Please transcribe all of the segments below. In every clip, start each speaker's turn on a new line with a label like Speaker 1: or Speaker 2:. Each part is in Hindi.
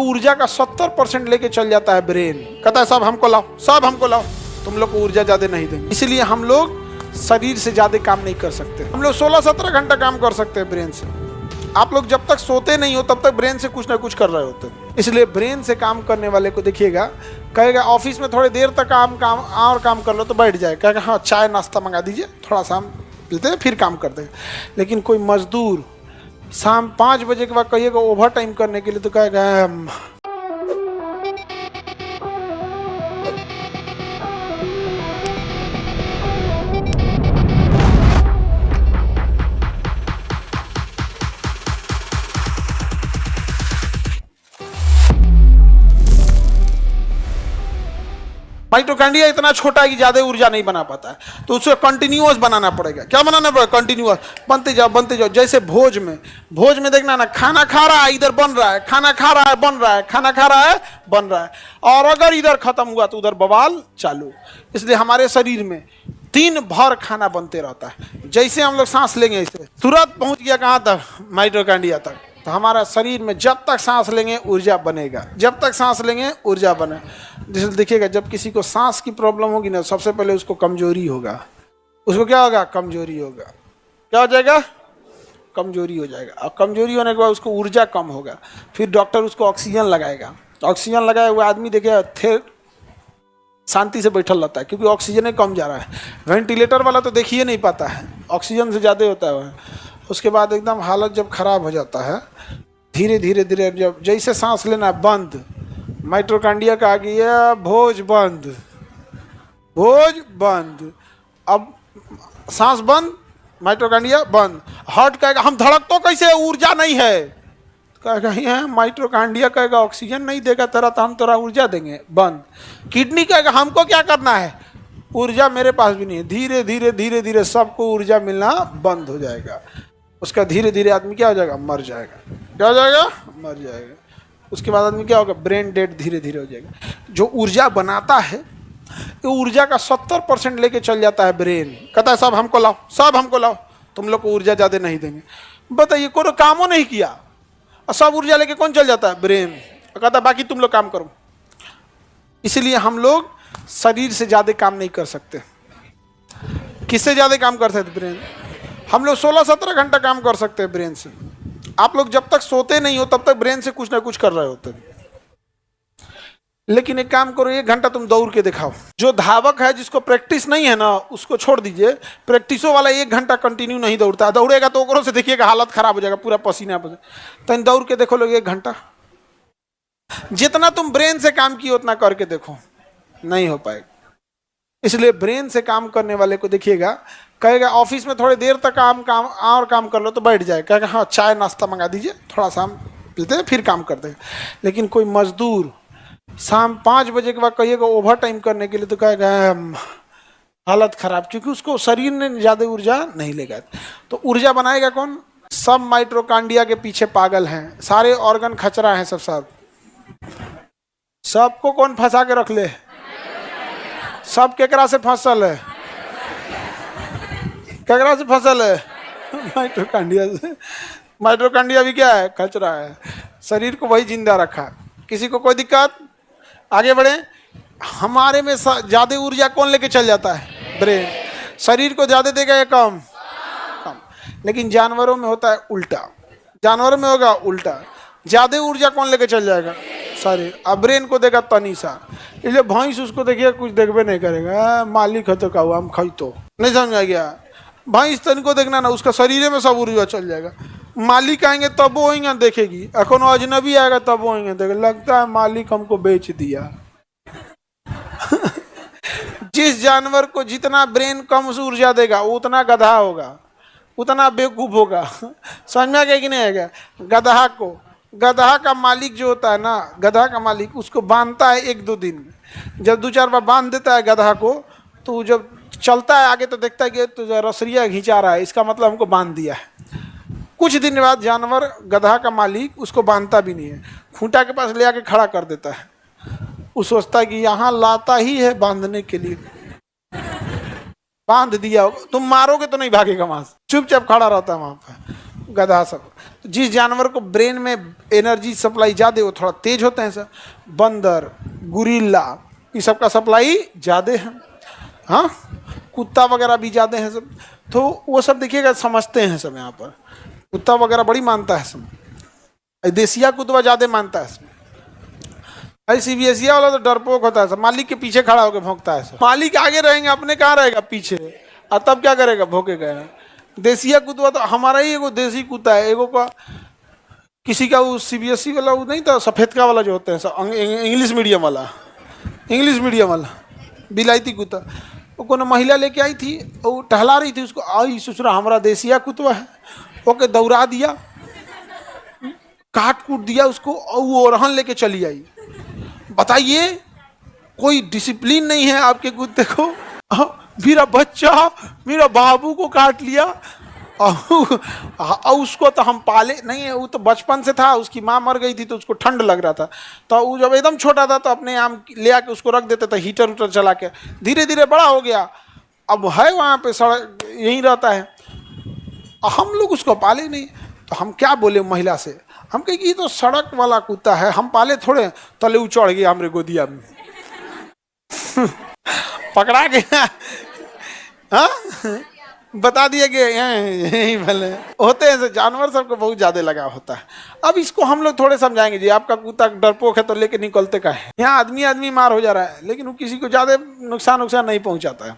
Speaker 1: ऊर्जा का 70% लेके चल जाता है ब्रेन। कहता है सब हमको लाओ, सब हमको लाओ, तुम लोग को ऊर्जा ज्यादा नहीं देंगे। इसलिए हम लोग शरीर से ज्यादा काम नहीं कर सकते। हम लोग 16-17 घंटा काम कर सकते हैं ब्रेन से। आप लोग जब तक सोते नहीं हो तब तक ब्रेन से कुछ ना कुछ कर रहे होते हैं। इसलिए ब्रेन से काम करने वाले को देखिएगा, कहेगा ऑफिस में थोड़ी देर तक काम कर लो तो बैठ जाए, कहेगा हाँ चाय नाश्ता मंगा दीजिए, थोड़ा सा हम पीते हैं फिर काम करते हैं। लेकिन कोई मजदूर शाम 5 बजे के बाद कहिएगा ओवर टाइम करने के लिए तो कहेगा माइटोकॉन्ड्रिया इतना छोटा है कि ज्यादा ऊर्जा नहीं बना पाता है, तो उसे कंटिन्यूअस बनाना पड़ेगा। क्या बनाना पड़ेगा? कंटिन्यूअस बनते जाओ। जैसे भोज में देखना ना, खाना खा रहा है इधर बन रहा है, खाना खा रहा है बन रहा है, खाना खा रहा है बन रहा है, और अगर इधर खत्म हुआ तो उधर बवाल चालू। इसलिए हमारे शरीर में दिन भर खाना बनते रहता है। जैसे हम लोग सांस लेंगे ऐसे तुरंत पहुंच गया कहाँ तक? माइटोकॉन्ड्रिया तक। तो हमारा शरीर में जब तक सांस लेंगे ऊर्जा बनेगा, जब तक सांस लेंगे ऊर्जा बने। जैसे देखिएगा जब किसी को सांस की प्रॉब्लम होगी ना, सबसे पहले उसको कमजोरी होगा। उसको क्या होगा? कमजोरी होगा। क्या हो जाएगा? कमजोरी हो जाएगा। और कमजोरी होने के बाद उसको ऊर्जा कम होगा। फिर डॉक्टर उसको ऑक्सीजन लगाएगा। ऑक्सीजन लगाया हुआ आदमी देखिए थे शांति से बैठल रहता है, क्योंकि ऑक्सीजन कम जा रहा है। वेंटिलेटर वाला तो देखिए नहीं पाता है, ऑक्सीजन से ज़्यादा होता है। उसके बाद एकदम हालत जब खराब हो जाता है, धीरे धीरे जब जैसे सांस लेना बंद, माइटोकॉन्ड्रिया का आ गया भोज बंद, अब सांस बंद, माइटोकॉन्ड्रिया बंद। हार्ट कहेगा हम धड़क तो कैसे, ऊर्जा नहीं है। कहेगा ये माइटोकॉन्ड्रिया कहेगा ऑक्सीजन नहीं देगा तेरा तो हम तेरा ऊर्जा देंगे, बंद। किडनी कहेगा हमको क्या करना है, ऊर्जा मेरे पास भी नहीं है। धीरे धीरे सबको ऊर्जा मिलना बंद हो जाएगा। उसका धीरे धीरे आदमी क्या हो जाएगा? मर जाएगा। क्या हो जाएगा? मर जाएगा। उसके बाद आदमी क्या होगा? ब्रेन डेड धीरे धीरे हो जाएगा। जो ऊर्जा बनाता है ये ऊर्जा का 70% लेके चल जाता है ब्रेन। कहता है सब हमको लाओ, सब हमको लाओ, तुम लोग को ऊर्जा ज़्यादा नहीं देंगे। बताइए कोई कामों नहीं किया और सब ऊर्जा लेके कौन चल जाता है? ब्रेन। कहता है बाकी तुम लोग काम करो। इसलिए हम लोग शरीर से ज़्यादा काम नहीं कर सकते। किससे ज़्यादा काम कर सकते? ब्रेन। हम लोग 16-17 घंटा काम कर सकते हैं ब्रेन से। आप लोग जब तक सोते नहीं हो तब तक ब्रेन से कुछ ना कुछ कर रहे होते हैं। लेकिन एक काम करो, 1 घंटा तुम दौड़ के दिखाओ। जो धावक है जिसको प्रैक्टिस नहीं है ना उसको छोड़ दीजिए। प्रैक्टिसों वाला 1 घंटा कंटिन्यू नहीं दौड़ता है, दौड़ेगा तो ओकरों से देखिएगा हालत खराब हो जाएगा, पूरा पसीना तो दौड़ के देखो लोग 1 घंटा। जितना तुम ब्रेन से काम किए उतना करके देखो, नहीं हो पाएगा। इसलिए ब्रेन से काम करने वाले को देखिएगा, कहेगा ऑफिस में थोड़ी देर तक काम कर लो तो बैठ जाए, कहेगा हाँ चाय नाश्ता मंगा दीजिए, थोड़ा सा हम पीते हैं फिर काम करते हैं। लेकिन कोई मजदूर शाम 5 बजे के बाद कहिएगा ओवर टाइम करने के लिए तो कहेगा हालत खराब, क्योंकि उसको शरीर ने ज़्यादा ऊर्जा नहीं लेगा। तो ऊर्जा बनाएगा कौन? सब माइटोकॉन्ड्रिया के पीछे पागल हैं, सारे ऑर्गन खचरा हैं सब। सबको कौन फंसा के रख ले? सब केकरा से फसल है? केकरा से फसल है? माइटोकॉन्ड्रिया से। माइटोकॉन्ड्रिया भी क्या है? खचरा है। शरीर को वही जिंदा रखा। किसी को कोई दिक्कत? आगे बढ़े। हमारे में ज्यादा ऊर्जा कौन लेके चल जाता है? ब्रेन। शरीर को ज्यादा देगा या कम? कम। लेकिन जानवरों में होता है उल्टा। जानवरों में होगा उल्टा, ज्यादा ऊर्जा कौन लेके चल जाएगा? शरीर। अब ब्रेन को देगा तनी सा। इसलिए भैंस उसको देखिए कुछ देखबे नहीं करेगा, मालिक है तो का हम खाई तो नहीं। समझ आ गया? भैंस तन को देखना ना, उसका शरीर में सब ऊर्जा चल जाएगा। मालिक आएंगे तब वो आएंगे देखेगी, अखनो अजनबी आएगा तब वो आएंगे देखेगा, लगता है मालिक हमको बेच दिया। जिस जानवर को जितना ब्रेन कम ऊर्जा देगा वो उतना गधा होगा, उतना बेवकूफ होगा। समझ में आ गया कि नहीं आएगा? गधा का मालिक जो होता है ना, गधा का मालिक उसको बांधता है 1-2 दिन। जब 2-4 बार बांध देता है गधा को, तो जब चलता है आगे तो देखता है कि तो रसरिया खींचा रहा है, इसका मतलब हमको बांध दिया है। कुछ दिन बाद जानवर गधा का मालिक उसको बांधता भी नहीं है, खूंटा के पास ले आके खड़ा कर देता है। वो सोचता है कि यहाँ लाता ही है बांधने के लिए, बांध दिया, तुम मारोगे तो नहीं भागेगा वहां से, चुपचाप खड़ा रहता है वहां पर गधा सब। तो जिस जानवर को ब्रेन में एनर्जी सप्लाई ज़्यादा वो थोड़ा तेज होते हैं सर। बंदर, गुरिल्ला, ये सब का सप्लाई ज़्यादा है। हाँ, कुत्ता वगैरह भी ज़्यादा है सब। तो वो सब देखिएगा समझते हैं सब। यहाँ पर कुत्ता वगैरह बड़ी मानता है सब। देसिया कुतवा ज़्यादा मानता है सब। भाई सीबीएसई वाला तो डरपोक होता है सब, मालिक के पीछे खड़ा होकर भौंकता है सब। मालिक आगे रहेंगे, अपने कहाँ रहेगा पीछे, और तब क्या करेगा, भौंकेगा। देसिया कुतवा तो हमारा ही एगो देसी कुत्ता है, एगो का किसी का वो सीबीएसई वाला वो नहीं था सफ़ेद का वाला जो होते हैं सब, इंग्लिश मीडियम वाला, बिलायती कुत्ता। वो कोनो महिला लेके आई थी, वो टहला रही थी, उसको आई ससुरा हमारा देसिया कुतवा है, ओके दौड़ा दिया, काट कूट दिया उसको, और वो ओरहन लेके चली आई। बताइए, कोई डिसिप्लिन नहीं है आपके कुत्ते को। मेरा बच्चा मेरा बाबू को काट लिया, और उसको तो हम पाले नहीं है, वो तो बचपन से था, उसकी माँ मर गई थी तो उसको ठंड लग रहा था, तो वो जब एकदम छोटा था तो अपने आम ले आके उसको रख देते थे हीटर उटर चला के। धीरे धीरे बड़ा हो गया, अब है वहाँ पे सड़क यहीं रहता है, हम लोग उसको पाले नहीं। तो हम क्या बोले महिला से, हम कहे कि ये तो सड़क वाला कुत्ता है, हम पाले थोड़े। तले वो चढ़ गया हमरे गोदिया में। पकड़ा गया। हाँ, बता दिया कि यही भले होते हैं जानवर, सबको बहुत ज्यादा लगा होता है। अब इसको हम लोग थोड़े समझाएंगे, जी आपका कुत्ता डरपोक है तो लेके निकलते का है। यहाँ आदमी मार हो जा रहा है, लेकिन वो किसी को ज्यादा नुकसान नहीं पहुंचाता है,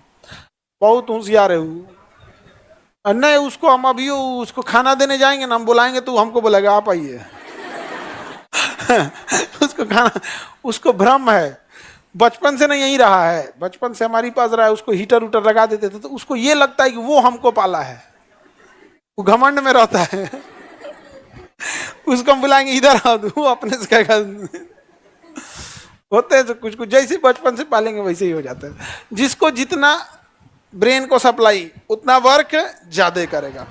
Speaker 1: बहुत होशियार है वो। नहीं, उसको हम अभी उसको खाना देने जाएंगे ना, हम बुलाएंगे तो हमको बोलेगा आप आइए। उसको खाना, उसको भ्रम है, बचपन से नहीं यही रहा है, बचपन से हमारे पास रहा है, उसको हीटर उटर लगा देते थे तो उसको ये लगता है कि वो हमको पाला है, वो घमंड में रहता है। उसको हम बुलाएंगे इधर आओ, वो अपने से कहेगा। होते हैं तो कुछ कुछ जैसे बचपन से पालेंगे वैसे ही हो जाता है। जिसको जितना ब्रेन को सप्लाई उतना वर्क ज्यादा करेगा।